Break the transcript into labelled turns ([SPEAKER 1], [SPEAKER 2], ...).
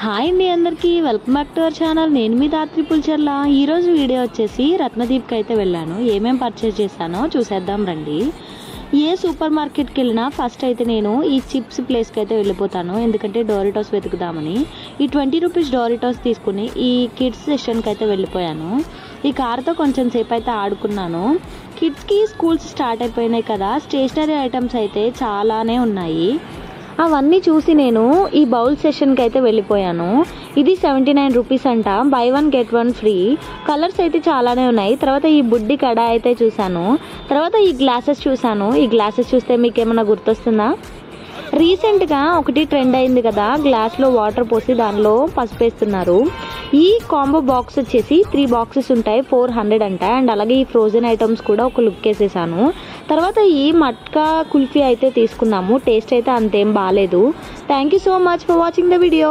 [SPEAKER 1] Hi అండి అందరికీ welcome back to our channel. నేను మీ దాత్రి పుల్చర్ల. ఈరోజు వీడియో వచ్చేసి రత్నదీప్కి అయితే వెళ్ళాను. ఏమేమి పర్చేస్ చేశానో చూసేద్దాం రండి. ఏ సూపర్ మార్కెట్కి వెళ్ళినా ఫస్ట్ అయితే నేను ఈ చిప్స్ ప్లేస్కి అయితే వెళ్ళిపోతాను, ఎందుకంటే డోరిటోస్ వెతుకుదామని. ఈ 20 రూపీస్ డోరిటోస్ తీసుకుని ఈ కిడ్స్ సెషన్కి అయితే వెళ్ళిపోయాను. ఈ కార్తో కొంచెం సేపు అయితే ఆడుకున్నాను. కిడ్స్కి స్కూల్స్ స్టార్ట్ అయిపోయినాయి కదా, స్టేషనరీ ఐటమ్స్ అయితే చాలానే ఉన్నాయి. అవన్నీ చూసి నేను ఈ బౌల్ సెషన్కి అయితే వెళ్ళిపోయాను. ఇది 79 రూపీస్ అంట, బై 1 get 1 ఫ్రీ. కలర్స్ అయితే చాలానే ఉన్నాయి. తర్వాత ఈ బుడ్డి కడా అయితే చూశాను. తర్వాత ఈ గ్లాసెస్ చూశాను. ఈ గ్లాసెస్ చూస్తే మీకు ఏమైనా గుర్తొస్తుందా? రీసెంట్గా ఒకటి ట్రెండ్ అయింది కదా, గ్లాస్లో వాటర్ పోసి దానిలో పసుపు వేస్తున్నారు. ఈ కాంబో బాక్స్ వచ్చేసి 3 బాక్సెస్ ఉంటాయి, 400 అంట. అండ్ అలాగే ఈ ఫ్రోజన్ ఐటమ్స్ కూడా ఒక లుక్ వేసేసాను. తర్వాత ఈ మట్కా కుల్ఫీ అయితే తీసుకున్నాము. టేస్ట్ అయితే అంతేం బాగాలేదు. Thank you so much for watching the video.